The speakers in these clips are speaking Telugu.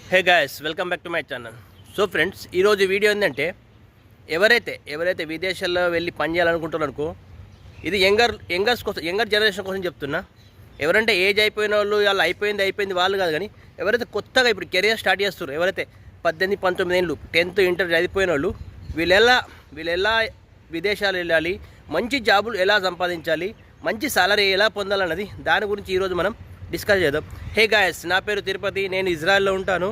Hey guys, welcome back to my channel. So friends, ఈరోజు వీడియో ఏంటంటే ఎవరైతే విదేశాల్లో వెళ్ళి పని చేయాలనుకుంటున్నారనుకో, ఇది యంగర్స్ కోసం, యంగర్ జనరేషన్ కోసం చెప్తున్నా. ఎవరంటే ఏజ్ అయిపోయిన వాళ్ళు, వాళ్ళు అయిపోయింది వాళ్ళు కాదు, కానీ ఎవరైతే కొత్తగా ఇప్పుడు కెరియర్ స్టార్ట్ చేస్తారు, ఎవరైతే 18-19 ఏళ్ళు 10th ఇంటర్ చదివిపోయిన వాళ్ళు, వీళ్ళెలా విదేశాలు వెళ్ళాలి, మంచి జాబులు ఎలా సంపాదించాలి, మంచి సాలరీ ఎలా పొందాలన్నది దాని గురించి ఈరోజు మనం డిస్కస్ చేద్దాం. హే గాయస్, నా పేరు తిరుపతి, నేను ఇజ్రాయెల్లో ఉంటాను.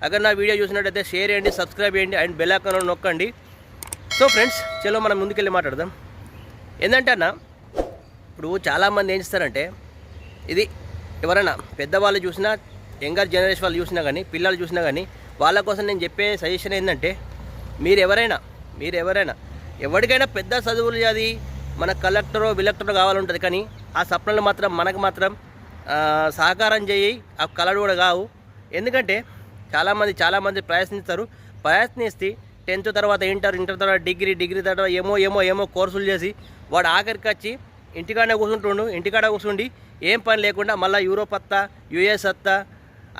అगर నా వీడియో చూసినట్టయితే షేర్ చేయండి, సబ్స్క్రైబ్ చేయండి అండ్ బెల్ ఐకాన్ నొక్కండి. సో ఫ్రెండ్స్, చలో మనం ముందుకెళ్ళి మాట్లాడదాం. ఏంటంటే అన్న, ఇప్పుడు చాలామంది ఏం చేస్తారంటే, ఇది ఎవరైనా పెద్దవాళ్ళు చూసినా, యంగర్ జనరేషన్ వాళ్ళు చూసినా కానీ, పిల్లలు చూసినా కానీ, వాళ్ళ కోసం నేను చెప్పే సజెషన్ ఏంటంటే, మీరు ఎవరైనా ఎవరికైనా పెద్ద చదువులు చదివి మన కలెక్టరో విలెక్టరో కావాలంటుంది, కానీ ఆ స్వప్నాలు మాత్రం మనకు మాత్రం సహకారం చేయి, ఆ కళలు కూడా కావు. ఎందుకంటే చాలామంది ప్రయత్నిస్తే 10th తర్వాత ఇంటర్ తర్వాత డిగ్రీ తర్వాత ఏమో కోర్సులు చేసి వాడు ఆఖరికి వచ్చి ఇంటికాడ కూర్చుండి ఏం పని లేకుండా మళ్ళీ యూరోప్ వస్తా, యూఎస్ వస్తా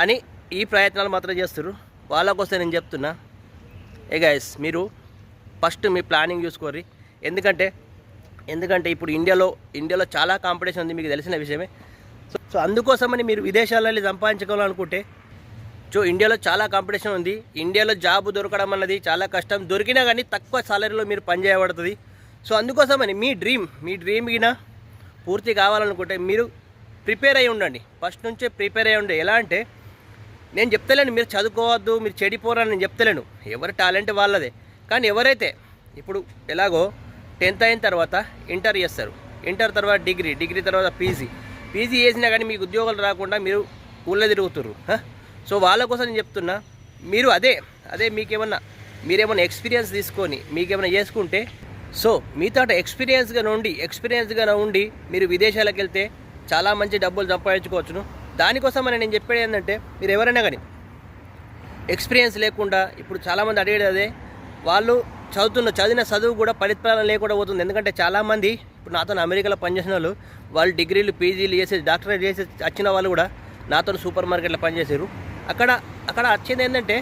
అని ఈ ప్రయత్నాలు మాత్రం చేస్తారు. వాళ్ళ కోసం నేను చెప్తున్నా, ఏ గైస్, మీరు ఫస్ట్ మీ ప్లానింగ్ చూసుకోర్రి. ఎందుకంటే ఇప్పుడు ఇండియాలో చాలా కాంపిటీషన్ ఉంది, మీకు తెలిసిన విషయమే. సో అందుకోసమని మీరు విదేశాలలో సంపాదించుకోవాలనుకుంటే, ఇండియాలో చాలా కాంపిటీషన్ ఉంది. ఇండియాలో జాబ్ దొరకడం అన్నది చాలా కష్టం. దొరికినా కానీ తక్కువ సాలరీలో మీరు పని చేయబడుతుంది. సో అందుకోసమని మీ డ్రీమ్ గిన పూర్తి కావాలనుకుంటే మీరు ప్రిపేర్ అయ్యి ఉండండి. ఫస్ట్ నుంచే ప్రిపేర్ అయ్యి ఉండే. ఎలా అంటే, నేను చెప్తలేను మీరు చదువుకోవద్దు, మీరు చెడిపోరని నేను చెప్తలేను. ఎవరి టాలెంట్ వాళ్ళదే. కానీ ఎవరైతే ఇప్పుడు ఎలాగో 10th అయిన తర్వాత ఇంటర్ చేస్తారు, ఇంటర్ తర్వాత డిగ్రీ తర్వాత పీజీ చేసినా కానీ మీకు ఉద్యోగాలు రాకుండా మీరు ఊళ్ళో తిరుగుతుర్రు. సో వాళ్ళ కోసం నేను చెప్తున్నా, మీరు అదే మీరేమన్నా ఎక్స్పీరియన్స్ తీసుకొని మీకేమైనా చేసుకుంటే, సో మీతో ఎక్స్పీరియన్స్గా ఉండి మీరు విదేశాలకు వెళ్తే చాలా మంచి డబ్బులు సంపాదించుకోవచ్చును. దానికోసం నేను చెప్పేది ఏంటంటే, మీరు ఎవరైనా కానీ ఎక్స్పీరియన్స్ లేకుండా, ఇప్పుడు చాలామంది అడిగేది అదే, వాళ్ళు చదివిన చదువు కూడా ఫలితాలు లేకుండా పోతుంది. ఎందుకంటే చాలామంది ఇప్పుడు నాతో అమెరికాలో పనిచేసిన వాళ్ళు డిగ్రీలు పీజీలు చేసి డాక్టరేట్ చేసి వచ్చిన వాళ్ళు కూడా నాతో సూపర్ మార్కెట్లో పనిచేసారు. అక్కడ వచ్చింది ఏంటంటే,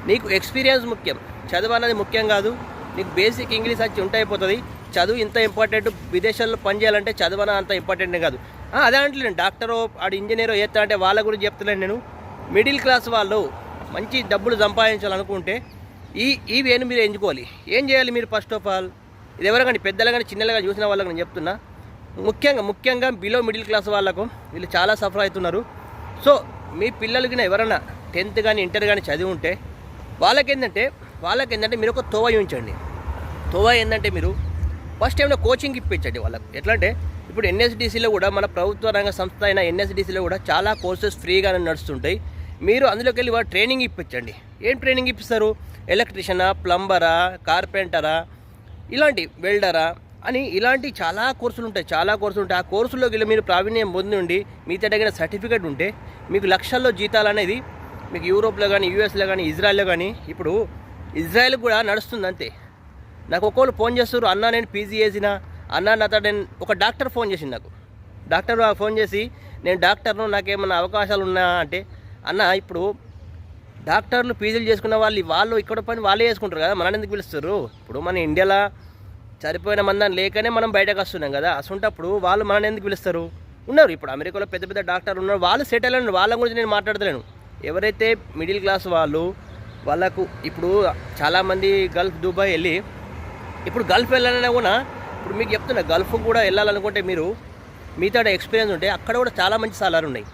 నీకు ఎక్స్పీరియన్స్ ముఖ్యం, చదువు అనేది ముఖ్యం కాదు. నీకు బేసిక్ ఇంగ్లీష్ వచ్చి అయిపోతుంది. చదువు ఇంత ఇంపార్టెంట్. విదేశాల్లో పనిచేయాలంటే చదువు అంత ఇంపార్టెంటే కాదు. అదే అంటే నేను డాక్టరో ఆడు ఇంజనీరో చేస్తా అంటే వాళ్ళ గురించి చెప్తున్నాను నేను. మిడిల్ క్లాస్ వాళ్ళు మంచి డబ్బులు సంపాదించాలనుకుంటే ఇవేను మీరు ఎంచుకోవాలి. ఏం చేయాలి మీరు? ఫస్ట్ ఆఫ్ ఆల్, ఇది ఎవరు కానీ పెద్దలు కానీ చిన్నలు కానీ చూసిన వాళ్ళకి నేను చెప్తున్నా, ముఖ్యంగా బిలో మిడిల్ క్లాస్ వాళ్ళకు వీళ్ళు చాలా సఫర్ అవుతున్నారు. సో మీ పిల్లలకి ఎవరైనా 10th కానీ ఇంటర్ కానీ చదివి ఉంటే వాళ్ళకేంటంటే మీరు ఒక తోవ ఉంచండి. తోవ ఏంటంటే, మీరు ఫస్ట్ ఏమైనా కోచింగ్ ఇప్పించండి వాళ్ళకు. ఎట్లా అంటే, ఇప్పుడు ఎన్ఎస్డిసిలో కూడా, మన ప్రభుత్వ రంగ సంస్థ అయిన ఎన్ఎస్డిసిలో కూడా చాలా కోర్సెస్ ఫ్రీగానే నడుస్తుంటాయి. మీరు అందులోకి వెళ్ళి వాళ్ళు ట్రైనింగ్ ఇప్పించండి. ఏం ట్రైనింగ్ ఇప్పిస్తారు? ఎలక్ట్రీషియనా, ప్లంబరా, కార్పెంటరా, ఇలాంటి వెల్డరా అని ఇలాంటి చాలా కోర్సులు ఉంటాయి. ఆ కోర్సుల్లోకి వెళ్ళి మీరు ప్రావీణ్యం పొంది ఉండి మీ తగిన సర్టిఫికేట్ ఉంటే మీకు లక్షల్లో జీతాలు అనేది మీకు యూరోప్లో కానీ, యూఎస్లో కానీ, ఇజ్రాయెల్లో కానీ, ఇప్పుడు ఇజ్రాయెల్ కూడా నడుస్తుంది అంతే. నాకు ఒక్కొక్కరు ఫోన్ చేస్తారు, అన్న నేను పీజీ చేసిన నేను ఒక డాక్టర్ ఫోన్ చేసింది నాకు. డాక్టర్ ఫోన్ చేసి, నేను డాక్టర్ను, నాకేమన్నా అవకాశాలు ఉన్నా అంటే, అన్న ఇప్పుడు డాక్టర్లు పీజీలు చేసుకున్న వాళ్ళు ఇక్కడ పని వాళ్ళే చేసుకుంటారు కదా, మనని ఎందుకు పిలుస్తారు? ఇప్పుడు మన ఇండియాలో సరిపోయిన మందని లేకనే మనం బయటకు వస్తున్నాం కదా. అసలుంటప్పుడు వాళ్ళు మనని ఎందుకు పిలుస్తారు? ఉన్నారు ఇప్పుడు అమెరికాలో పెద్ద డాక్టర్లు ఉన్నారు, వాళ్ళు సెటిల్ అయిన వాళ్ళ గురించి నేను మాట్లాడలేను. ఎవరైతే మిడిల్ క్లాస్ వాళ్ళకు ఇప్పుడు చాలామంది గల్ఫ్, దుబాయ్ వెళ్ళి, ఇప్పుడు గల్ఫ్ వెళ్ళాలన్నా కూడా, ఇప్పుడు మీకు చెప్తున్నా, గల్ఫ్ కూడా వెళ్ళాలనుకుంటే మీరు మీతో ఎక్స్పీరియన్స్ ఉంటే అక్కడ కూడా చాలా మంచి సాలరీ ఉన్నాయి.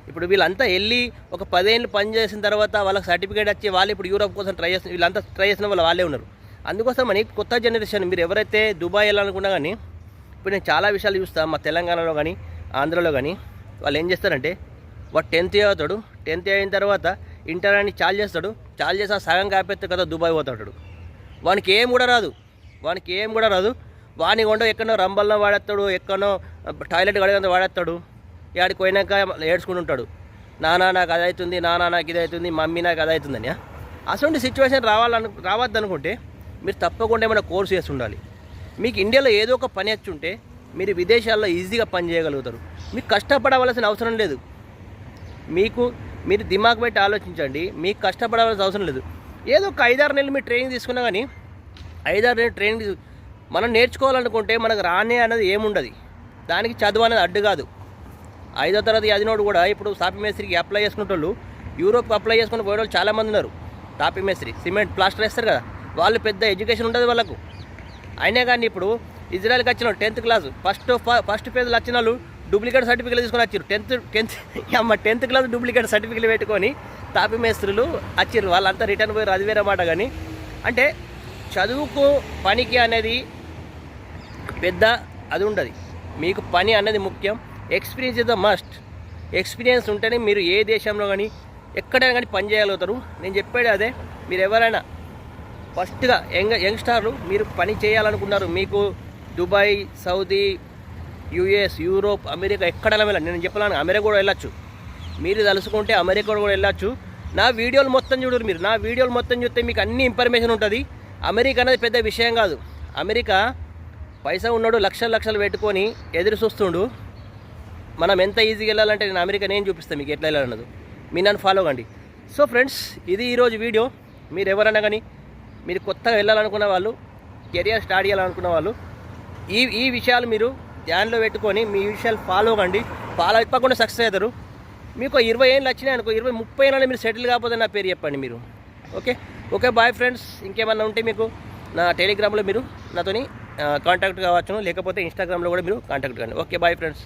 ఇప్పుడు వీళ్ళంతా వెళ్ళి ఒక 10 ఏళ్ళు పని చేసిన తర్వాత వాళ్ళకి సర్టిఫికేట్ వచ్చి వాళ్ళు ఇప్పుడు యూరోప్ కోసం వీళ్ళంతా ట్రై చేసిన వాళ్ళే ఉన్నారు. అందుకోసం అని కొత్త జనరేషన్ మీరు ఎవరైతే దుబాయ్ వెళ్ళాలనుకున్నా కానీ, ఇప్పుడు నేను చాలా విషయాలు చూస్తాను మా తెలంగాణలో కానీ, ఆంధ్రలో కానీ, వాళ్ళు ఏం చేస్తారంటే, వాడు 10th అవుతాడు, 10th అయిన తర్వాత ఇంటర్ అని చాలు చేసి సగం కాపేస్తే కదా దుబాయ్ పోతాడు. వానికి ఏం కూడా రాదు. వాని కొండ ఎక్కడో రంబల్లో వాడేస్తాడు, ఎక్కడో టాయిలెట్ కడిగినంత వాడేస్తాడు. ఆడికి పోయినాక ఏడ్చుకుని ఉంటాడు, నానా నాకు అది అవుతుంది, నానా నాకు ఇది అవుతుంది, మమ్మీ నాకు అది అవుతుందని. అటువంటి సిచ్యువేషన్ రావద్దనుకుంటే మీరు తప్పకుండా ఏమైనా కోర్సు చేసి ఉండాలి. మీకు ఇండియాలో ఏదో ఒక పని వచ్చి ఉంటే మీరు విదేశాల్లో ఈజీగా పని చేయగలుగుతారు. మీకు కష్టపడవలసిన అవసరం లేదు. మీకు మీరు దిమాగ్ పెట్టి ఆలోచించండి. మీకు కష్టపడాల్సిన అవసరం లేదు. ఏదో ఒక 5-6 నెలలు మీరు ట్రైనింగ్ తీసుకున్నా కానీ 5-6 నెలలు ట్రైనింగ్ మనం నేర్చుకోవాలనుకుంటే మనకు రానే అనేది ఏముండదు. దానికి చదువు అనేది అడ్డు కాదు. 5వ తరగతి చదివినోడు కూడా ఇప్పుడు తాపీ మేస్త్రికి అప్లై చేసుకునేటోళ్ళు, యూరోప్కి అప్లై చేసుకుని పోయేవాళ్ళు చాలామంది ఉన్నారు. తాపీ మేస్త్రి సిమెంట్ ప్లాస్టర్ వేస్తారు కదా, వాళ్ళు పెద్ద ఎడ్యుకేషన్ ఉంటుంది వాళ్ళకు. అయినా కానీ ఇప్పుడు ఇజ్రాయెల్కి వచ్చిన 10th క్లాస్ ఫస్ట్ పేజ్లో వచ్చిన వాళ్ళు డూప్లికేట్ సర్టిఫికేట్ తీసుకొని వచ్చారు. 10th క్లాస్ డూప్లికేట్ సర్టిఫికేట్ పెట్టుకొని తాపీ మేస్త్రులు వచ్చారు. వాళ్ళంతా రిటర్న్ పోయారు, అది వేరే మాట. కానీ అంటే చదువుకు పనికి అనేది పెద్ద అది ఉండదు. మీకు పని అనేది ముఖ్యం. Experience is the must. Experience ఉంటేనే మీరు ఏ దేశంలో కానీ ఎక్కడైనా కానీ పని చేయగలుగుతారు. నేను చెప్పేది అదే. మీరు ఎవరైనా ఫస్ట్గా యంగ్స్టార్లు మీరు పని చేయాలనుకున్నారు, మీకు Dubai, Saudi, US, Europe, America ఎక్కడైనా వెళ్ళండి. నేను చెప్పాను అమెరికా కూడా వెళ్ళొచ్చు. మీరు తలుసుకుంటే అమెరికా కూడా వెళ్ళొచ్చు. నా వీడియోలు మొత్తం చూడరు. మీరు నా వీడియోలు మొత్తం చూస్తే మీకు అన్ని ఇన్ఫర్మేషన్ ఉంటుంది. అమెరికా అనేది పెద్ద విషయం కాదు. అమెరికా పైసా ఉన్నాడు లక్షలు పెట్టుకొని ఎదురు చూస్తుండు. మనం ఎంత ఈజీగా వెళ్ళాలంటే నేను అమెరికా నేను చూపిస్తాను మీకు ఎట్లా వెళ్ళాలన్నది. మీరు నన్ను ఫాలో కండి. సో ఫ్రెండ్స్, ఇది ఈరోజు వీడియో. మీరు ఎవరైనా కానీ మీరు కొత్తగా వెళ్ళాలనుకున్న వాళ్ళు, కెరియర్ స్టార్ట్ చేయాలనుకున్న వాళ్ళు ఈ విషయాలు మీరు ధ్యానంలో పెట్టుకొని మీ విషయాలు ఫాలో కండి. ఫాలో అయిపోకుండా సక్సెస్ అవుతారు. మీకు 20 ఏళ్ళు వచ్చినాయి అనుకో, 20-30 ఏళ్ళని మీరు సెటిల్ కాకపోతే నా పేరు చెప్పండి మీరు. Okay bye friends. ఇంకేమన్నా ఉంటే మీకు నా టెలిగ్రామ్లో మీరు నాతోని కాంటాక్ట్ కావచ్చు, లేకపోతే ఇన్స్టాగ్రామ్లో కూడా మీరు కాంటాక్ట్ కండి. Okay bye friends.